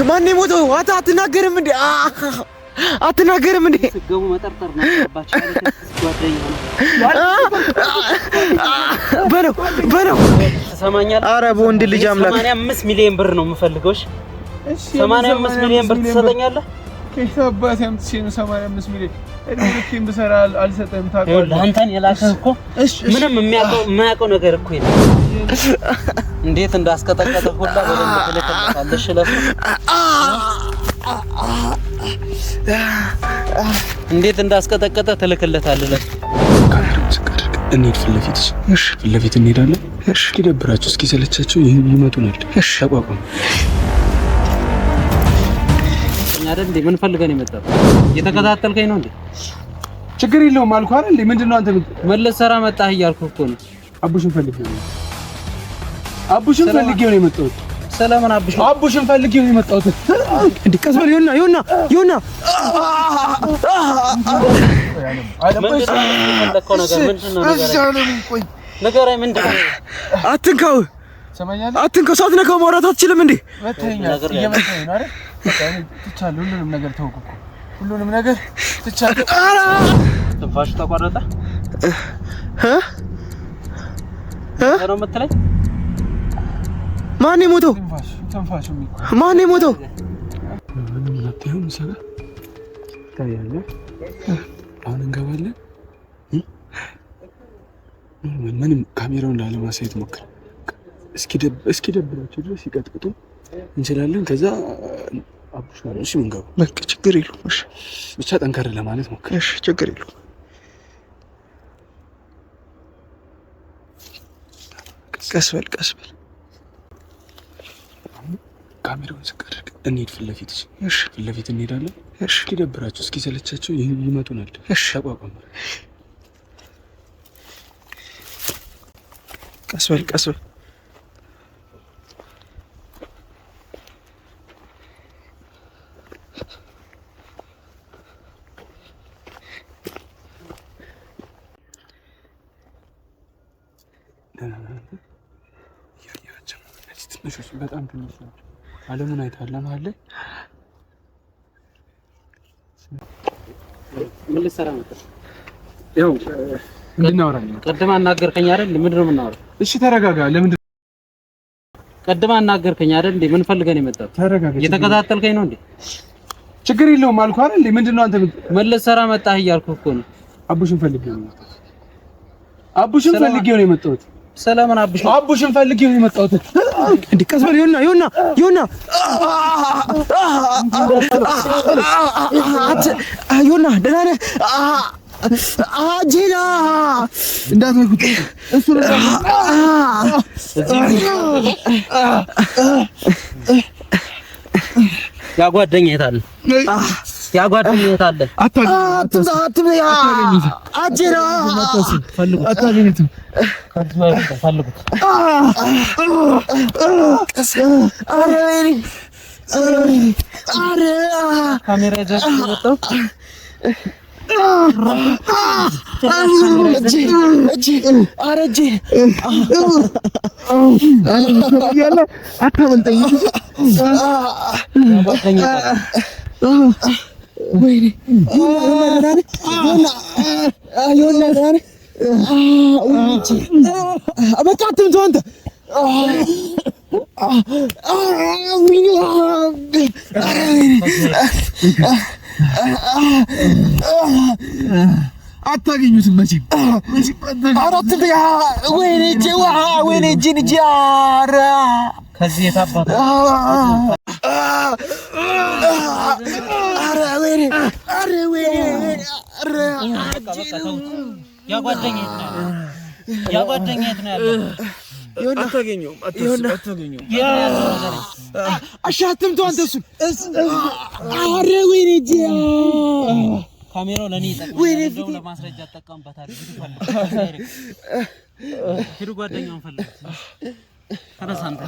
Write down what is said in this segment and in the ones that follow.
ማን የሞተው? አትናገርም እንዴ? አትናገርም እንዴ? ስገቡ መጠርጠር ነው አባቻ በለው ሰማኛል። ኧረ በወንድ ልጅ አምላክ 85 ሚሊዮን ብር ነው የምፈልገው። እሺ 85 ሚሊዮን ብር ትሰጠኛለህ? ከሰባት ያምጥሽኝ 85 ሚሊዮን እድሜም ብሰራ አልሰጠም። ታውቃለህ አንተን የላከህ እኮ ምንም የማያውቀው ነገር እኮ የለም። እንዴት እንዳስቀጠቀጠ ሁላ በደንብ ተለከለታለሽ ለሱ እንዴት እንዳስቀጠቀጠ ተለከለታለህ ለሱ እንሂድ ፊት ለፊት። እሺ ፊት ለፊት እንሄዳለን። እሺ ይደብራችሁ እስኪ ሰለቻችሁ ይመጡናል። እሺ ተቋቋም አይደል እንዴ? ምን ፈልገህ ነው የመጣው? እየተከታተልከኝ ነው እንዴ? ችግር የለውም አልኩህ አይደል እንዴ? ምንድነው አንተ መለስ ሰራ መጣህ እያልኩህ እኮ ነው። አቡሽን ፈልጌው ነው የመጣሁት። ሰላምን አቡሽን ፈልጌው ነው የመጣሁት። እንዴ ቀስ በል ይሁንና አትንካው ሳትነካው ማውራት አትችልም እንዴ? እየመታኝ ነው አይደል? ትቻለህ። ሁሉንም ነገር ተውኩ እኮ ሁሉንም ነገር ትቻለህ። ትንፋሽ ተቋረጠ ነው የምትለኝ? ማን የሞተው? ትንፋሹ ማን የሞተው? ምንም ሰጋ ታያለ። አሁን እንገባለን። ምንም ካሜራውን ላለማሳየት ሞክር። እስኪ ደብራቸው ድረስ ይቀጥቅጡ እንችላለን። ከዛ አቡሽ ነው እሺ ምንገባ በቃ ችግር የለውም። እሺ ብቻ ጠንከር ለማለት ሞክር። እሺ ችግር የለውም። ቀስ በል ካሜራውን ስቀርቅ እንሂድ ፊት ለፊት። እሺ ፊት ለፊት እንሄዳለን። እሺ ይደብራችሁ እስኪ ሰለቻችሁ ይመጡናል። እሺ ተቋቋም ቀስ በል በጣም ትንሽ ናቸው። አለሙን አይተሃል መሀል ላይ ምን ልትሰራ ነበር? ያው እንድናወራ ነው። ቀድማ አናገርከኝ አይደል? ምንድን ነው የምናወራው? እሺ ተረጋጋ። ለምን ቀድማ አናገርከኝ አይደል? ምን ፈልገህ ነው የመጣው? ተረጋጋ። እየተከታተልከኝ ነው እንዴ? ችግር የለውም አልኩህ አይደል? ምንድነው አንተ መለስ ሰራ መጣህ እያልኩህ እኮ ነው። አቡሽን ፈልጌው ነው የመጣሁት። ሰላምን አቡሽን ፈልጌው ነው የመጣሁት። እንዴ ቀስ በል ይሁንና ደህና ነህ? ጄና እንዳትነኩት እሱ ነው። ያ ጓደኛ የት አለ? አጄና አታገኙትም። ፈልጉት። ካሜራ ይዘህ መጣሁ። አታገኙትም መቼም አራት ያ ወይኔ ጀዋ ወይኔ ጂንጃራ ከዚህ የታባተ አረ ወይኔ ያ ጓደኛ የት ነው ያለው? አታገኘውም። አሻትም ተው አንተ እሱን አረ ወይኔ ጂያ ካሜራው ለኔ ይጠቅማል። ለማስረጃ ተጠቀምበታለሁ። ሂዱ ጓደኛውን ፈልጉ። ተነሳንተ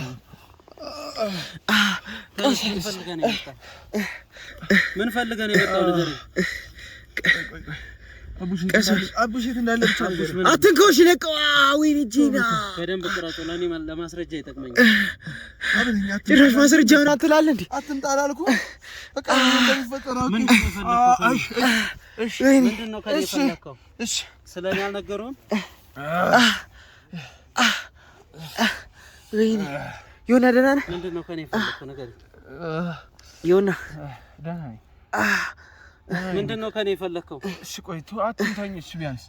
ምን ፈልገህ ነው የመጣው? ነገር አቡሽት እንዳለ ብቻ አትንኮሽ ለቀው ወይኔ ጂና በደንብ ጥራቸው ለኔ ለማስረጃ ይጠቅመኛል አብረኛ ጭራሽ ማስረጃውን አትላል እንዴ አትንጣላልኩ በቃ እንደሚፈጠረው እሺ ምንድነው ከኔ ፈለከው እሺ ስለኔ አልነገሩም ወይኔ ዮና ደህና ነህ ምንድነው ከኔ ፈለከው ነገር ዮና ደህና ነኝ ምንድነው ከኔ ፈለከው እሺ ቆይ አትምታኝ እሺ ቢያንስ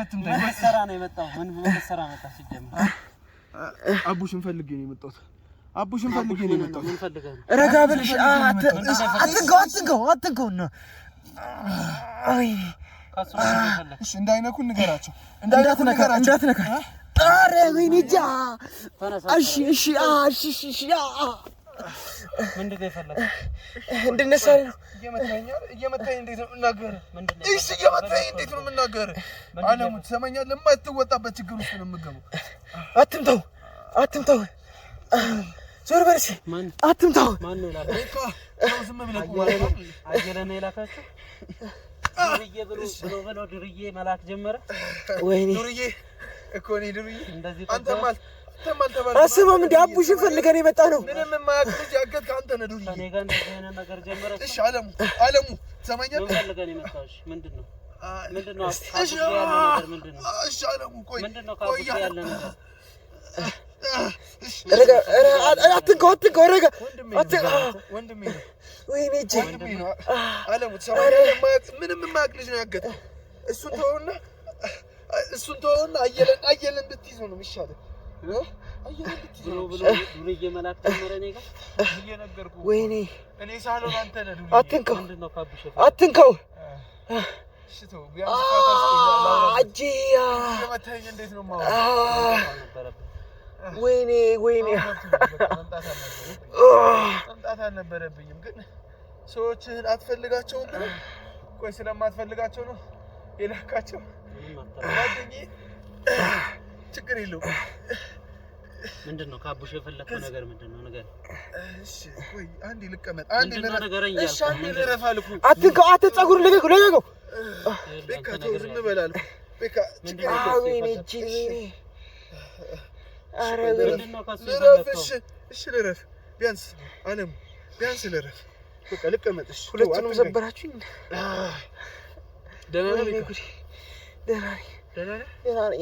አትምታኝ መሰራ ነው የመጣው ምን መሰራ መጣ ሲጀምር አቡሽን ፈልጌ ነው የመጣሁት ምን ፈልገህ ነው ረጋ ብለሽ አትንከው ነው አይ እሺ እንዳይነኩ ንገራቸው እንዳትነካ ኧረ ወይኔ ጃ እሺ ምንድነው የፈለከው እንድነሳ ነው እየመታኝ እንዴት ነው የምናገር እሺ እየመታኝ እንዴት ነው የምናገር አለሙ ትሰማኛለህ የማትወጣበት ችግር ውስጥ ነው የምገባው አትምታው ዞር በርሲ አትምታው ማን ነው ላለ እኮ ዝም ብለህ አየለና የላካችሁ ድርዬ መላክ ጀመረ ወይኔ ድርዬ እኮ እኔ ድርዬ እንደዚህ አንተማል አስማም እንደ አቡሽን ፈልገን የመጣ ነው ምንም የማያውቁት ያገት ካንተ ነው ድርዬ እኔ ጋር እንደዚህ አይነት ነገር ጀመረ እሺ አለሙ ትሰማኛለህ ምን ፈልገን የመጣው ምንድነው እሺ አለሙ ቆይ ምንድነው ካውቁ ያለ ነገር ረጋ አትንከው ረጋ ወንድሜ ወይኔ እጄ ነው አለሙ ትሰማኛለህ ምንም የማያውቅ ልጅ ነው ያገት እሱን ተወውና አየለን እንድትይዙ ነው የሚሻለው አየለን እንድትይዙ ነው ብሎ ዱርዬ መላክ ጀመረ እኔ ጋር እየነገርኩህ ወይኔ እኔ ሳሎን አንተ ነህ ዱርዬ አትንከው እሺ ተው ቢያንስ ታስቀኛለህ አጂያ የመታኝ እንዴት ነው ማውራት ወይኔ መምጣት አልነበረብኝም ግን ሰዎችህን አትፈልጋቸውም ቆይ ስለማትፈልጋቸው ነው የላካቸው ጓደኛዬ ችግር የለውም ምንድነው ካቡሽ የፈለከው ነገር ምንድነው ነገር እሺ ቆይ አንዴ ልቀመጥ እሺ አንዴ ልረፍ አልኩ አትንከው ፀጉር ለቀቀው ቤካ ተው ዝም በል አልኩ ቤካ ወይኔ እጄ ኧረ ምንድነው ካሱ ልረፍ እሺ ልረፍ ቢያንስ ልረፍ በቃ ልቀመጥ እሺ ሁለቱንም ዘበራችሁኝ ደህና ነህ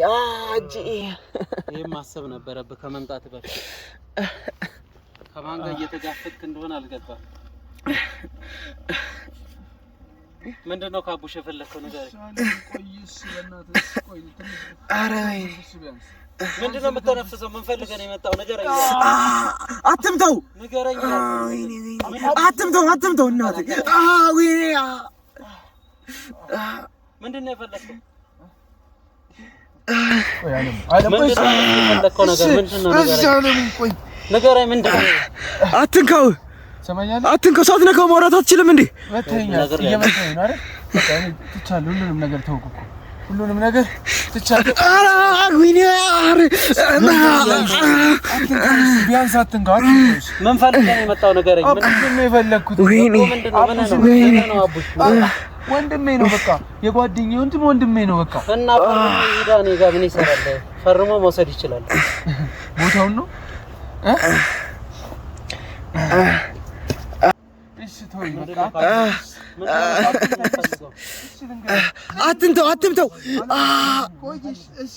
ያ እጄ ይሄን ማሰብ ነበረብህ ከመምጣት በፊት ከማን ጋር እየተጋፈጥክ እንደሆነ አልገባም ምንድነው ካቡሽ የፈለከው ነገር ቆይስ በእናትህ ቆይ ኧረ ምንድነው የምትነፍሰው ምን ፈልገህ ነው የመጣው ንገረኝ አትምታው ንገረኝ አትምታው እናቴ ወይኔ ምንድነው የፈለከው ንገረኝ ምንድነው አትንከው ሳትነካው ማውራት አትችልም እንዴ እየመታኝ ነው አይደል በቃ እኔ ትቻለሁ ሁሉንም ነገር ተውኩ እኮ ሁሉንም ነገር ትቻለሁ ወይኔ ቢያንስ አትንከው ምን ፈልገህ ነው የመጣው ንገረኝ ምንድን ነው የፈለግኩት ምንድነው አቡሽ ወንድሜ ነው በቃ የጓደኛዬ ወንድሜ ነው በቃ እና ፈርሞ እኔ ጋር ምን ይሰራል ፈርሞ መውሰድ ይችላል ቦታውን ነው እሺ ተወኝ በቃ አትምታው ቆይሽ እሺ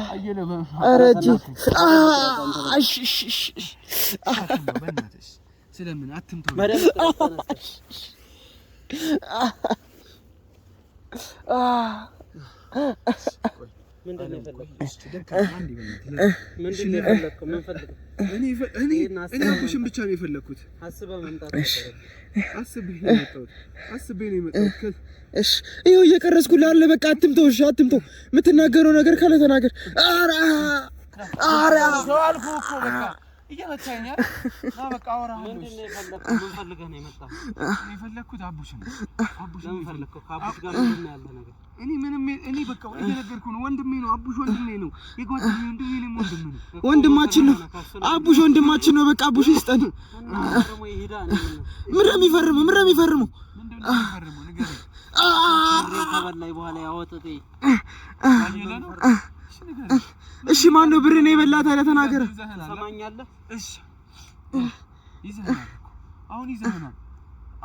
አየለ ኧረ እጄ ስለምን አትምታው ምንድነው እኔ አቡሽን ብቻ ነው የፈለኩት አስበህ መምጣት አስቤ ነው የመጣሁት እሺ ይኸው እየቀረስኩልህ አለ በቃ አትምታው የምትናገረው ነገር ካለ ተናገር ኧረ ሰው አልኩህ እኮ በቃ እየመታኝ ና በቃ አወራለሁ ምንድነው የፈለከው ምን ፈልገህ ነው የመጣው የፈለኩት አቡሽን ለምን ፈለከው ከአቡሽ ጋር ምንም ያለ ነገር እኔ በቃ እየነገርኩህ ነው ወንድሜ ነው አቡሽ ወንድሜ ነው የጓደኛዬ ወንድሜ ነው ወንድማችን ነው አቡሽ ወንድማችን ነው በቃ አቡሽ ይስጠን ምንም ይፈርሙ ምንድነው ንገረኝ ከበላይ በኋላ ያወጣጤ እሺ ማን ነው ብር ነው የበላ ታዲያ ተናገረ ሰማኛለህ እሺ ይዘህናል አሁን ይዘህናል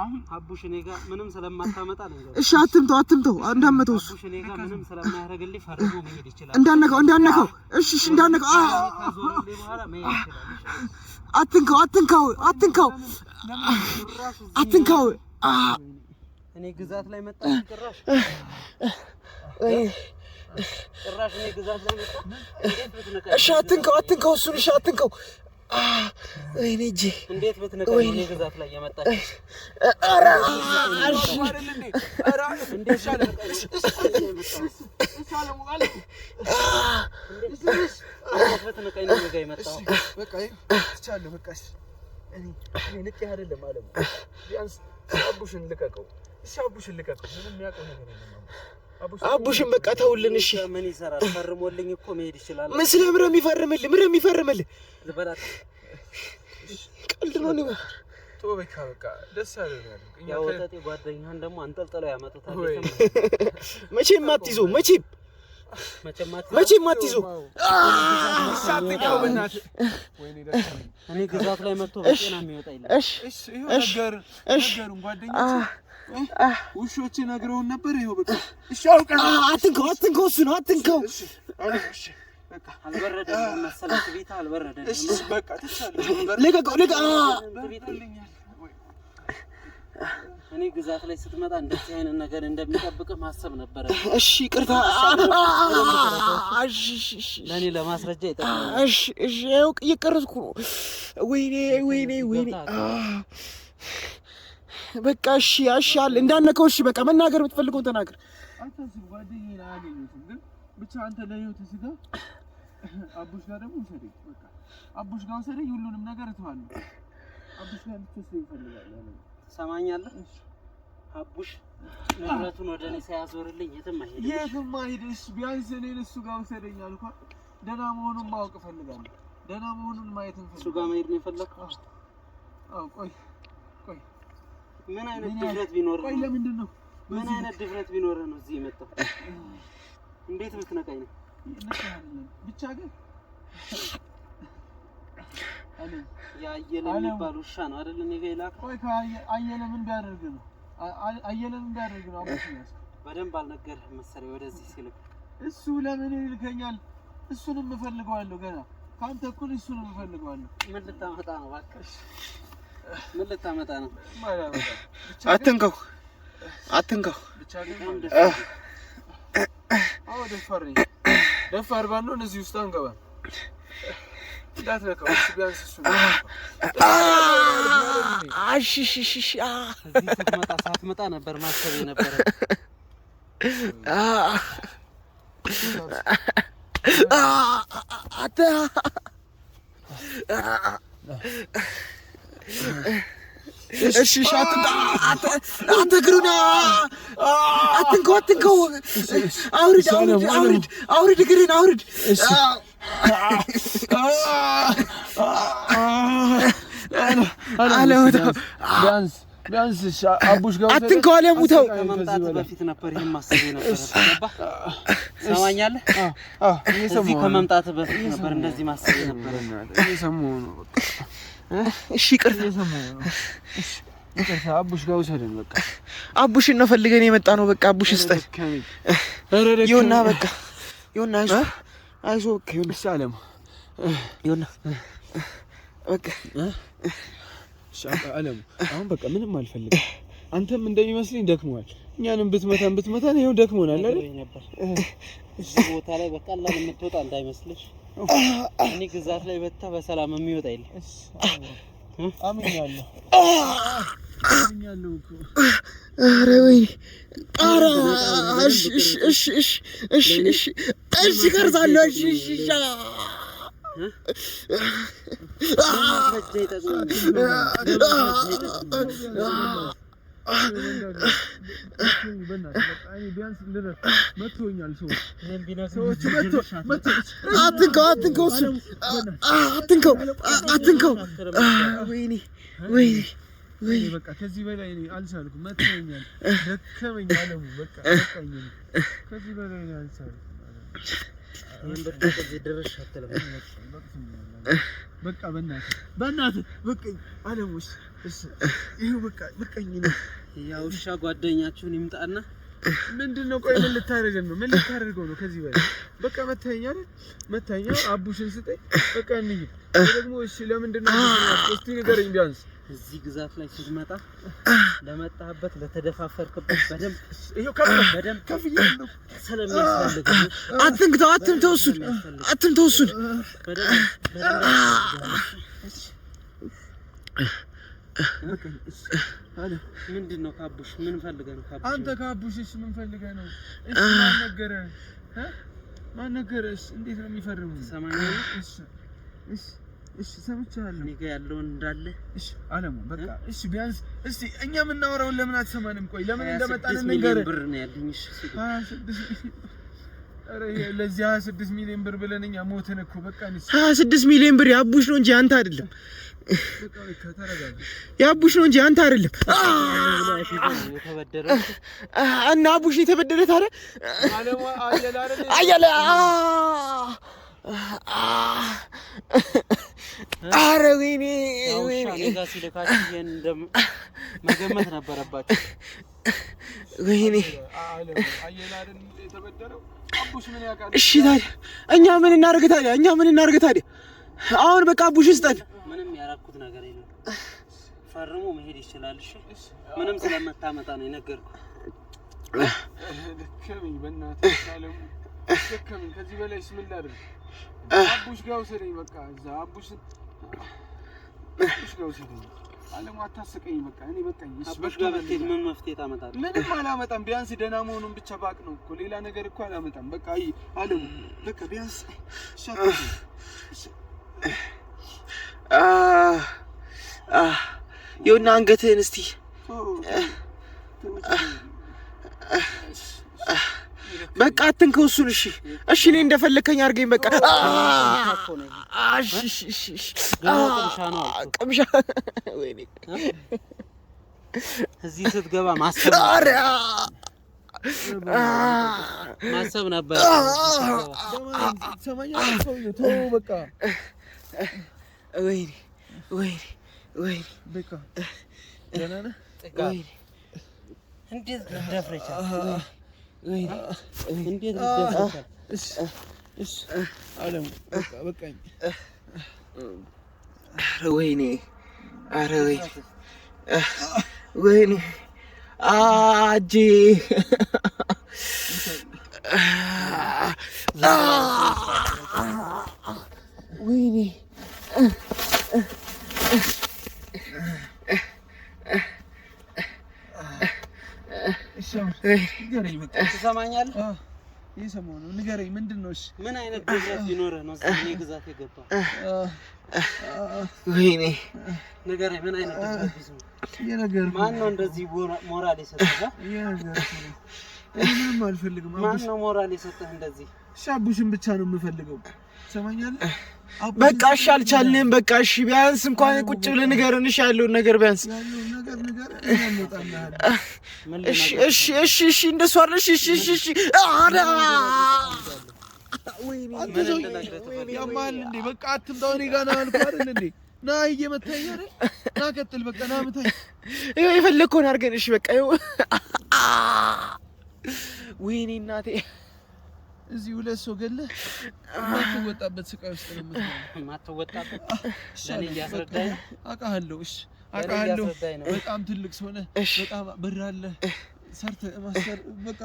አሁን አቡሽ እኔ ጋር ምንም ስለማታመጣ ነገር እሺ አትምተው እንዳመተው እሱ አቡሽ እኔ ጋር ምንም ስለማያደርግልኝ ፈርሞ መሄድ ይችላል እንዳነካው እሺ እንዳነካው በኋላ መሄድ ይችላል አትንካው እኔ ግዛት ላይ መጣ ጭራሽ እኔ ግዛት ላይ መጣ እሺ አትንካው እሱን እሺ አትንካው ወይኔ እጄ እንዴት በትነካው እኔ ግዛት ላይ የመጣች ኧረ እንዴት ሻለ በትነካኝ ነው ጋር የመጣው በቃ ትቻለህ በቃ እኔ ልክ አይደለም አለም ቢያንስ አቡሽን ልቀቀው ምንም ያውቀው ነገር የለም አቡሽን በቃ ተውልን እሺ ምን ይሰራል ፈርሞልኝ እኮ መሄድ ይችላል መስለ ምንም ይፈርምልህ ልበላት ቀልድ ነው ነው በቃ ደስ ያለው ያው ወጣቴ ጓደኛህን ደግሞ አንጠልጥለው ያመጡታል መቼም አትይዞ ሳትቀው በእናት ወይኔ ደስ እኔ ግዛት ላይ መጥቶ በጤና የሚወጣ ይላል እሺ ነገሩን ጓደኞቼ ውሾቼ ነግረውን ነበር ይሄው በቃ እሺ አውቀህ አትንካው እሱ ነው አትንካው እሺ በቃ አልበረደም መሰለህ ቤት አልበረደም እሺ በቃ ተቻለ ለቀቀው እኔ ግዛት ላይ ስትመጣ እንደዚህ አይነት ነገር እንደሚጠብቅ ማሰብ ነበር እሺ ይቅርታ ለኔ ለማስረጃ ይጠቅማል እሺ ያው እየቀረስኩ ነው ወይኔ በቃ እሺ አሻል እንዳነከው እሺ በቃ መናገር የምትፈልገው ተናገር አንተስ ጓደኛዬ ላይ አገኘሁት ግን ብቻ አንተ ለህይወት ሲጋ አቡሽ ጋር ደግሞ ሰደኝ በቃ አቡሽ ጋር ሰደኝ ሁሉንም ነገር እተዋለሁ አቡሽ ጋር ልትወስደኝ እፈልጋለሁ ሰማኛለህ አቡሽ ንብረቱን ወደ እኔ ሳያዞርልኝ የትም አይሄድሽ ቢያንስ እኔን እሱ ጋር ወሰደኝ አልኳ ደህና መሆኑን ማወቅ እፈልጋለሁ ደህና መሆኑን ማየት እንፈልጋለሁ እሱ ጋር መሄድ ነው የፈለከው አዎ ቆይ ምን አይነት ድፍረት ቢኖር ቆይ ለምንድን ነው ምን አይነት ድፍረት ቢኖር ነው እዚህ የመጣው እንዴት ምትነቀኝ ነው ብቻ ግን ያየለ የሚባል ውሻ ነው አይደል እኔ ጋር ይላከው ቆይ አየለ ምን ቢያደርግ ነው አቡሽ በደንብ አልነገርህም መሰለኝ ወደዚህ ሲልክ እሱ ለምን ይልከኛል እሱንም እፈልገዋለሁ ገና ካንተ እኩል እሱንም እፈልገዋለሁ ምን ልታመጣ ነው እባክህ ምን ልታመጣ ነው አትንካው ብቻ ግን ደፋር ባንሆን እዚህ ውስጥ አንገባም እንዳትነካው ቢያንስ እሱ ሳትመጣ ነበር ማሰብ የነበረ እሺ አትግሩና አትንካው አውርድ ግሪን አውርድ ቢያንስ አቡሽ ጋር አትንካው አለሙታው ከመምጣት በፊት ነበር ይሄን ማሰብ የነበረ ሰማኛለህ እዚህ ከመምጣት በፊት ነበር እንደዚህ ማሰብ የነበረ እየሰማሁ ነው እሺ ይቅርታ አቡሽ ጋር ወሰደን በቃ አቡሽን ነው ፈልገን የመጣ ነው በቃ አቡሽ ይስጠን ይሁንና በቃ ይሁንና አይዞህ በቃ ይሁን ሰላም ይሁንና በቃ አለም አሁን በቃ ምንም አልፈልግም አንተም እንደሚመስልኝ ደክሞሃል እኛንም ብትመታን ይሄው ደክሞናል አይደል እዚህ ቦታ ላይ በቀላል የምትወጣ እንዳይመስልሽ እኔ ግዛት ላይ በታ በሰላም የሚወጣ የለም አምኛለሁ ኧረ ወይ ኧረ እሺ ቀርዛለሁ እሺ ወይኔ በቃ ከዚህ በላይ እኔ አልቻልኩም። መተኛል ደከመኝ አለሙ በቃ በቃኝ። ከዚህ በላይ እኔ አልቻልኩም። ምን በቃ ድረሽ አትልም። በቃ በእናትህ በቃኝ አለሙስ። ይሄው በቃ በቃኝ ነው። ያው ውሻ ጓደኛችሁን ይምጣና ምንድነው? ቆይ ምን ልታረገን ነው? ምን ልታረገው ነው? ከዚህ በላይ በቃ መተኛ አይደል? መተኛ አቡሽን ስጠኝ በቃ እንሂድ። ደግሞ እሺ ለምንድነው እስቲ ንገረኝ ቢያንስ እዚህ ግዛት ላይ ስትመጣ ለመጣህበት ለተደፋፈርክበት በደም ይሄው ከፍዬ ስለሚያስፈልግ አትንተው እሱን ምንድነው? ካቡሽ ምን ፈልገህ ነው? ካቡሽ አንተ ካቡሽስ ምን ፈልገህ ነው? እሺ ማን ነገረህ? እንዴት ነው የሚፈርሙ? ሰማኛለህ? እሺ ሰምቻለሁ። እኔ ጋር ያለውን እንዳለ እሺ አለሙ በቃ እሺ ቢያንስ እስቲ እኛ የምናወራውን ለምን አትሰማንም? ቆይ ለምን እንደመጣን እንገርህ። ብር ነው ያለኝ። እሺ 26 ኧረ ለዚህ 26 ሚሊዮን ብር ብለን እኛ ሞትን እኮ በቃ ነው። 26 ሚሊዮን ብር ያቡሽ ነው እንጂ አንተ አይደለም። በቃ ተረጋጋ። ያቡሽ ነው እንጂ አንተ አይደለም። የተበደረው እና አቡሽ የተበደረ ታዲያ አለሙ አየለ አረ ወይኔ ጋር ሲልካችሁ ይሄን መገመት ነበረባችሁ። ወይኔ አየላርን የተበደረው አቡሽ ምን ያውቃል? እሺ ታዲያ እኛ ምን እናድርግ ታዲያ? አሁን በቃ አቡሽ ስጠን። ምንም ያራኩት ነገር የለም። ፈርሞ መሄድ ይችላል። እሺ ምንም ስለማታመጣ ነው የነገርኩህ። ደከመኝ በእናትህ አለሙ ደከመኝ። ከዚህ በላይ ምን ላድርግ? አቡሽ ጋር ወሰደኝ በቃ እዛ አቡሽ ጋር ወሰደኝ። አለሙ አታስቀኝ በቃ እኔ በቃኝ። እሺ አቡሽ ጋር ብትሄድ ምን መፍትሄ ታመጣለህ? ምንም አላመጣም። ቢያንስ ደህና መሆኑን ብቻ ባቅ ነው እኮ ሌላ ነገር እኮ አላመጣም። በቃ አይ አለሙ በቃ ቢያንስ የውና አንገትህን እስቲ በቃ አትንከው እሱን። እሺ እኔ እንደፈለከኝ አድርገኝ በቃ። ቅምሻ ወይኔ እዚህ ስትገባ ማሰብ ነበር። በቃ ወይኔ በቃ ደህና ነህ? እንዴት ደፍረቻለሁ? እንዴት እሺ አለሙ በቃ በቃኝ። ኧረ ወይኔ አጄ ወይኔ ንገረኝ በቃ ትሰማኛለህ? እየሰማሁ ነው። ንገረኝ ምንድን ነው? እሺ ምን አይነት ግዛት ቢኖርህ ነው እዚህ ግዛት የገባው? ወይኔ ንገረኝ ምን አይነት ግዛት ቢኖርህ? ማን ነው እንደዚህ ሞራል የሰጠህ? ምንም አልፈልግም። ማን ነው ሞራል የሰጠህ እንደዚህ? አቡሽን ብቻ ነው የምፈልገው። ትሰማኛለህ? በቃ እሺ አልቻልንም። በቃ እሺ ቢያንስ እንኳን ቁጭ ብለህ ንገረን። እሺ ያለውን ነገር ቢያንስ እሺ እንደሱ አይደል? እሺ አዳ ወይኔ ያማል እንዴ? በቃ አትምጣው እኔ ጋር ነው አልኩህ አይደል እንዴ? ና እየመታኝ አይደል? ና ቀጥል በቃ ና መታኝ። ይኸው የፈለግከውን አድርገን። እሺ በቃ ይኸው ወይኔ እናቴ እዚህ ሁለት ሰው ገለህ የማትወጣበት ስቃይ ውስጥ ነው የምትሆነው። የማትወጣበት ለኔ እያስረዳኝ አውቃለሁ። እሺ አውቃለሁ። በጣም ትልቅ ሰው ነህ። በጣም ብር አለህ። ሰርተህ ማሰር በቃ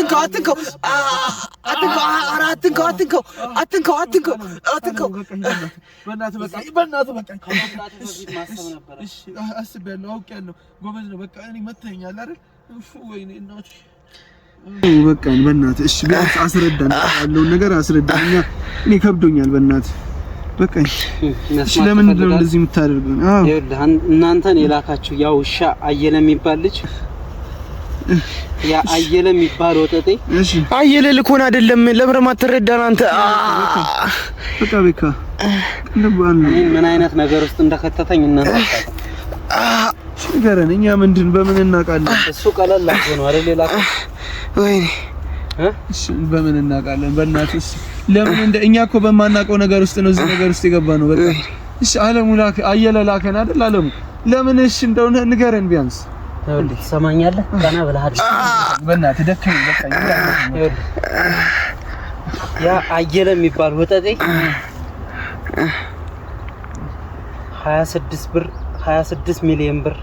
አትንከው። በእናትህ በቃ እሺ አስቤያለሁ፣ አውቄያለሁ። ጎበዝ ነው። በቃ እኔ መተኸኛል አይደል? ወይኔ እናትሽ በቃ በእናትህ እሺ ቢያንስ አስረዳን ያለውን ነገር አስረዳን እኔ ከብዶኛል በእናትህ በቃ እሺ ለምንድን ነው እንደዚህ የምታደርጉኝ ይኸውልህ እናንተን የላካችሁ ያው ውሻ አየለ የሚባል ልጅ ያ አየለ የሚባል ወጠጤ እሺ አየለ ልኮን አይደለም ለብረማ ተረዳን አንተ በቃ ምን አይነት ነገር ውስጥ እንደከተተኝ እናንተ ንገረን እኛ ምንድን በምን እናውቃለን እሱ ቀለል አድርጎ ነው አይደል የላከው ወይኔ እሺ በምን እናውቃለን በእናትህ ለምን እንደ እኛ እኮ በማናውቀው ነገር ውስጥ ነው እዚህ ነገር ውስጥ የገባ ነው በቃ እሺ አለሙ ላከ አየለ ላከን አይደል አለሙ ለምን እሺ እንደሆነ ንገረን ቢያንስ ሰማኛለህ ቀና ብለሃል በእናትህ ደከመኝ በቃ ያ አየለ የሚባል ወጠጤ 26 ሚሊዮን ብር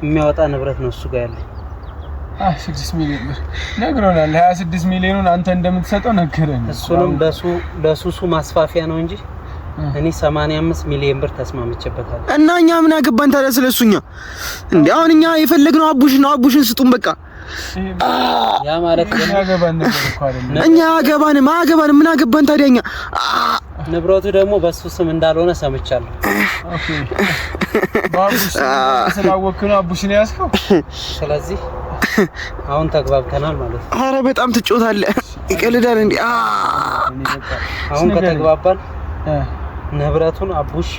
የሚያወጣ ንብረት ነው እሱ ጋር ያለው 6 ሚሊዮን ብር ነግሮናል 26 ሚሊዮኑን አንተ እንደምትሰጠው ነገረን እሱንም ለሱሱ ማስፋፊያ ነው እንጂ እኔ 85 ሚሊዮን ብር ተስማምቼበታለሁ እና እኛ ምን አገባን ታዲያ ስለሱኛ እንዴ አሁን እኛ የፈለግነው አቡሽን ስጡን በቃ ያ ማለት ያገባን ነገር እኮ አይደለም እኛ አገባን ምን አገባን ታዲያ እኛ ንብረቱ ደግሞ በሱ ስም እንዳልሆነ ሰምቻለሁ ኦኬ ባቡሽ ስላወቅነው አቡሽን ያስከው ስለዚህ አሁን ተግባብተናል ማለት ነው አረ በጣም ትጮታለህ ይቀልዳል እንዴ አሁን ከተግባባን ንብረቱን አቡሽ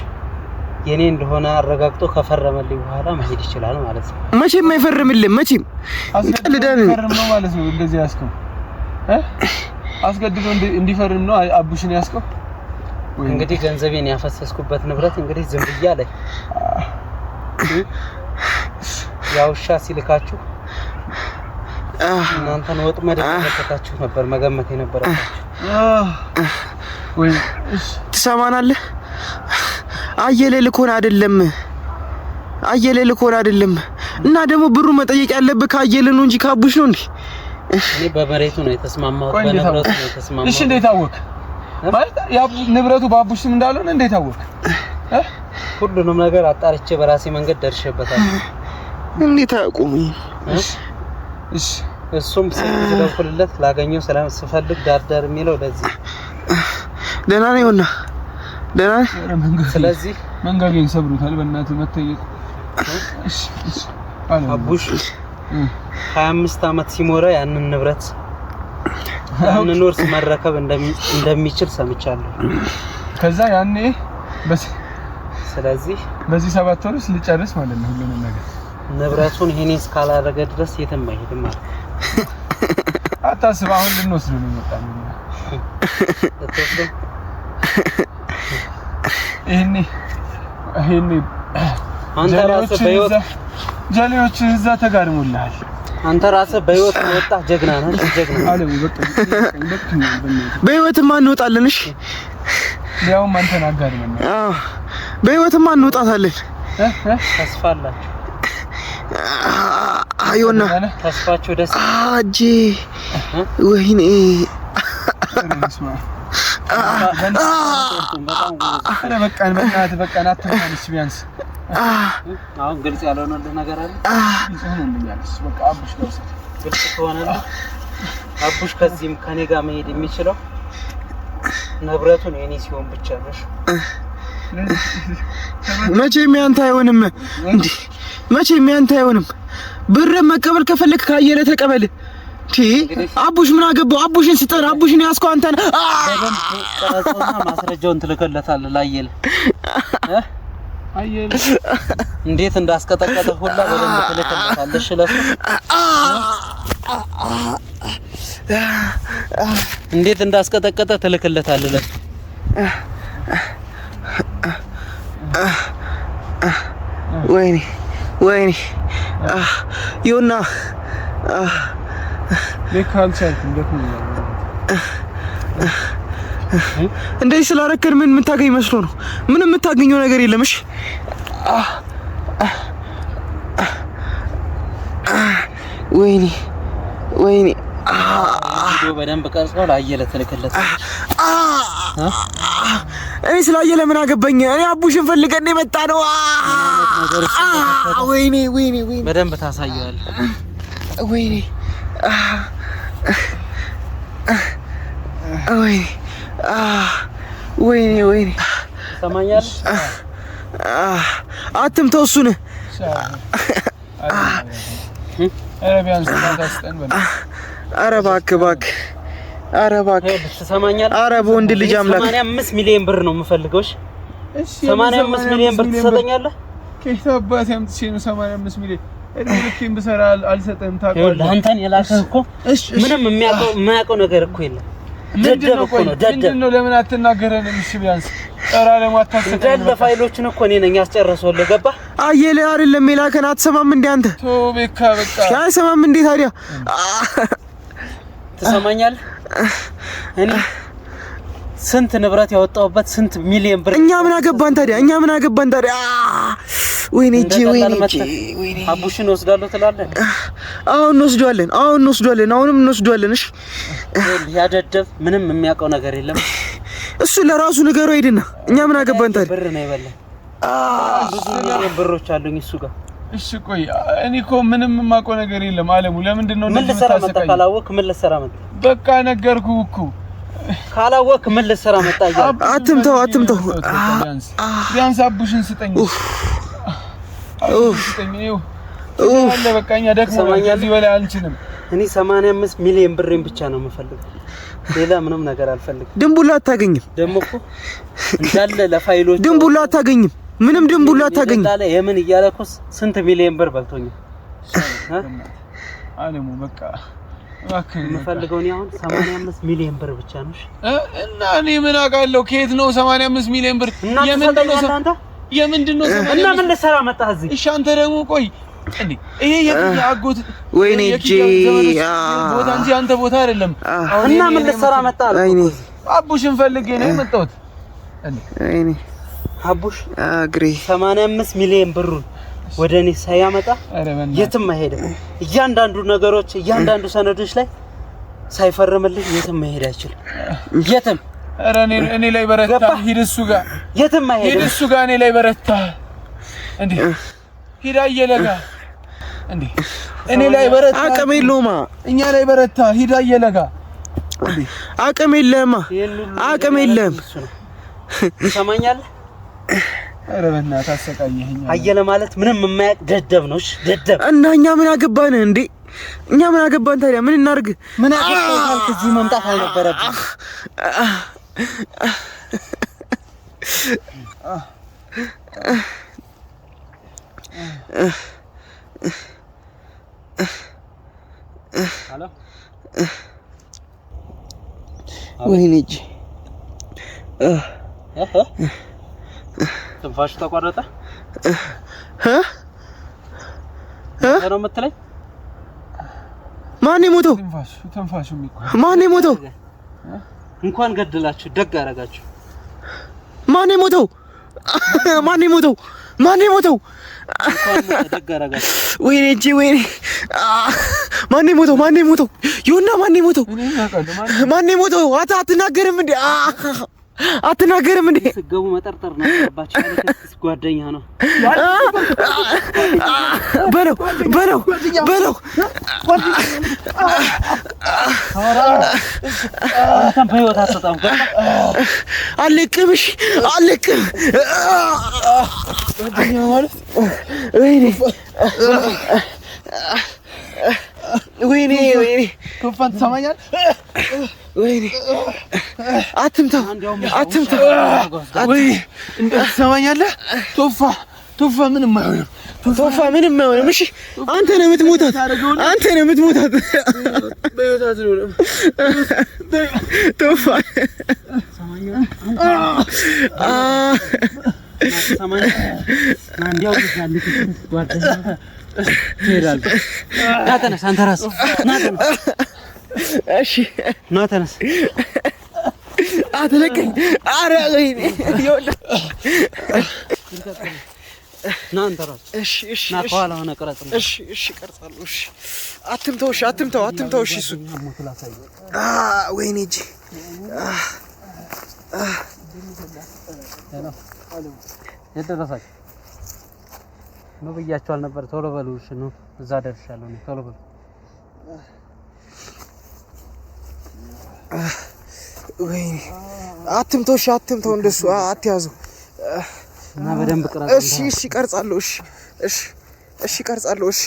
የኔ እንደሆነ አረጋግጦ ከፈረመልኝ በኋላ መሄድ ይችላል ማለት ነው መቼም አይፈርምልም መቼም ይቀልዳል ፈርም ነው ማለት ነው እንደዚህ ያስከው አስገድዶ እንዲፈርም ነው አቡሽን ያስከው እንግዲህ ገንዘቤን ያፈሰስኩበት ንብረት እንግዲህ ዝም ብያለሁ ያው ሻ ሲልካችሁ እናንተን ወጥመድ ተከታችሁ ነበር መገመት የነበረባችሁ ወይ ትሰማናለህ አየለ ልኮን አይደለም እና ደግሞ ብሩ መጠየቅ ያለብህ ከአየለ ነው እንጂ ከአቡሽ ነው እንዴ እኔ በመሬቱ ነው የተስማማው በንብረቱ ነው የተስማማው እሺ እንዴት አወቅ ማለት ያ ንብረቱ በአቡሽ ስም እንዳልሆነ እንዴት አወቅ ሁሉንም ነገር አጣርቼ በራሴ መንገድ ደርሼበታለሁ እንዴት አቁም እሺ እሱም ስለደወልኩለት ላገኘው ስፈልግ ዳርዳር የሚለው ለዚህ ደህና ነውና ስለዚህ መንገዴን ሰብሩታል በእናትህ መተየቅ እሺ አቡሽ 25 አመት ሲሞራ ያንን ንብረት ያንን ወርስ መረከብ እንደሚችል ሰምቻለሁ ከዛ ያኔ ስለዚህ በዚህ 7 ወር ውስጥ ልጨርስ ማለት ነው ሁሉንም ነገር ንብረቱን ሄኔ እስካላደረገ ድረስ የትም አይሄድም ማለት አታስብ አሁን ልንወስድ ነው የመጣነው ይሄኔ አንተ ራስህ በህይወት ጀሌዎች እዛ ተጋርሙልሃል አንተ ራስህ በህይወት ወጣ ጀግና ነህ ጀግና አለሙ በቃ በህይወትማ እንወጣለን እሺ ያውም አንተን አጋርመን በህይወትማ እንወጣታለን ተስፋ አላችሁ አይዮና ተስፋችሁ ደስ አጂ ወይኔ በቃን በቃን አትንካንስ ቢያንስ አሁን ግልጽ ያልሆነ ነገር አለ በቃ አቡሽ ነው ግልጽ ከሆነልህ አቡሽ ከዚህም ከኔ ጋር መሄድ የሚችለው ንብረቱን የኔ ሲሆን ብቻ ነው መቼም ያንተ አይሆንም እንዴ መቼም ያንተ አይሆንም ብር መቀበል ከፈለክ ካየለ ተቀበል አቡሽ ምን አገባው አቡሽን ስጠራ አቡሽን ያስከው አንተ ነህ ቀረጽና ማስረጃውን ትልከለታለህ ላየለ አየለ እንዴት እንዳስቀጠቀጠ ሁላ በደንብ ትልከለታለህ ለሱ እንዴት እንዳስቀጠቀጠ ትልከለታለህ ለሱ ወይኔ ይውና ለካልቻት እንደምን እንደዚህ ስላረከን ምን የምታገኝ መስሎ ነው ምንም የምታገኘው ነገር የለም እሺ ወይኔ ቪዲዮ በደንብ ቀርጸው ላየለ ትልከለታለህ እኔ ስላየለ ምን አገባኝ እኔ አቡሽን ፈልገን የመጣ ነው ወይኔ በደንብ ታሳየዋለህ ወይኔ ወይኔ ሰማኛል። አትምተው እሱን። ኧረ እባክህ ኧረ ትሰማኛለህ? ኧረ በወንድ ልጅ አምላክ 85 ሚሊዮን ብር ነው የምፈልገው። እሺ 85 ሚሊዮን ብር ትሰጠኛለህ? ከየት አባቴ አምጥቼ ነው 85 ሚሊዮን? እኔ ልኬን ብሰራ አልሰጠህም። ታውቃለህ አንተን የላከህ እኮ ምንም የማያውቀው ነገር እኮ የለም። ደደብ እኮ ነው ደደብ። ምንድነው? ለምን አትናገረንም? እሺ ቢያንስ ጠራ ለማታሰጠኝ እንዳለ ፋይሎችን እኮ እኔ ነኝ ያስጨርሰውልህ። ገባህ? አየለ አይደለም የላከን። አትሰማም እንዴ አንተ? ቶ በቃ አይሰማም እንዴ ታዲያ? ትሰማኛለህ? እኔ ስንት ንብረት ያወጣሁበት ስንት ሚሊዮን ብር። እኛ ምን አገባን ታዲያ? ወይኔ አቡሽን ወስዳለሁ ትላለህ? አሁን እንወስደዋለን። አሁንም እንወስደዋለን። እሺ ያደደብ ምንም የሚያውቀው ነገር የለም። እሱ ለራሱ ነገሩ አይደና እኛ ምን አገባን ታዲያ? ብር ነው ይበላል። ብዙ ሚሊዮን ብሮች አሉኝ እሱ ጋር። እሺ ቆይ እኔ እኮ ምንም የማውቀው ነገር የለም። አለሙ ለምንድን ነው ምን ልሰራ መጣ? ካላወቅህ ምን ልሰራ መጣ? በቃ ነገርኩህ እኮ ካላወቅህ ምን ልሰራ መጣ? አትምተው ቢያንስ አቡሽን ስጠኝ። አለ በቃኛ ደግሞ ከዚህ በላይ አልችልም። እኔ 85 ሚሊዮን ብሬን ብቻ ነው የምፈልገው። ሌላ ምንም ነገር አልፈልግም። ድንቡላ አታገኝም። ደግሞ እኮ እንዳለ ለፋይሎች ድንቡላ አታገኝም። ምንም ድንቡላ አታገኝም። እንዳለ የምን እያለኩስ ስንት ሚሊዮን ብር በልቶኛል። አለሙ በቃ የምፈልገው እኔ አሁን 85 ሚሊዮን ብር ብቻ ነው። እና እኔ ምን አውቃለሁ ከየት ነው 85 ሚሊዮን ብር? የምንድነው እና ምን ልሰራ መጣህ እዚህ? እሺ አንተ ደግሞ ቆይ እንዴ ይሄ የአጎት ወይኔ እጄ ቦታ እንጂ አንተ ቦታ አይደለም። እና ምን ልሰራ መጣህ? አቡሽን ፈልጌ ነው የመጣሁት። ወይኔ አቡሽ አግሪ 85 ሚሊዮን ብሩን ወደ እኔ ሳያመጣ የትም አይሄድም። እያንዳንዱ ነገሮች እያንዳንዱ ሰነዶች ላይ ሳይፈርምልኝ የትም መሄድ አይችልም። የትም ኧረ እኔ ላይ በረታ። ሂድ እሱ ጋር የትም አይሄድም። ሂድ እሱ ጋር እኔ ላይ በረታ እንዴ ሂድ አየለጋ እንዴ እኔ ላይ በረታ። አቅም የለውማ እኛ ላይ በረታ። ሂድ አየለጋ እንዴ አቅም የለህማ። አቅም የለህም። ትሰማኛለህ? ኧረ በእናትህ አሰቃየኸኝ። አየለ ማለት ምንም የማያውቅ ደደብ ነው። እሺ ደደብ። እና እኛ ምን አገባን እንዴ? እኛ ምን አገባን ታዲያ? ምን እናድርግ? ምን አገባን? ከዚህ መምጣት አልነበረብህም። ሄሎ ወይኔ እጄ ትንፋሽ ተቋረጠ ነው የምትለኝ? ማን የሞተው? ትንፋሹ ማን የሞተው? እንኳን ገደላችሁ፣ ደግ አደረጋችሁ። ማን የሞተው? ማን የሞተው? እንኳን ደግ አደረጋችሁ። ወይኔ እጄ ወይኔ። ማን የሞተው? ይሁና ማን የሞተው? አትናገርም እንዴ? አትናገርም እንዴ? ስገቡ መጠርጠር ነው ያለባችሁ። ያለከስ ጓደኛ ነው በለው አንተም በህይወት አትወጣም። አልለቅም። እሺ አልለቅም። ጓደኛ ማለት ወይኔ ኮፋን ትሰማኛለህ? ወይኔ አትምታው። ወይ እንደው ትሰማኛለህ? ቶፋ ምንም አይሆንም። እሺ አንተ ነህ የምትሞታት። በህይወት አትኖርም። ቶፋ እሺ ና ተነስ። አትለቀኝ። ኧረ ወይኔ ና አንተ ራስህ። እሺ ና ከኋላ ሆነ ቅረጽ። እሺ እቀርጻለሁ። እሺ አትምተው። እሺ እሱ ወይኔ እጄ የደረሳችሁ ነው ብያችኋል ነበር። ቶሎ በሉ። እሺ ነው እዛ ደርሻለሁ። ቶሎ በሉ። ወይኔ አትምተው፣ እሺ አትምተው፣ እንደሱ አትያዙ እና በደንብ ቅረጽ። እሺ ቀርጻለሁ። እሺ ቀርጻለሁ። እሺ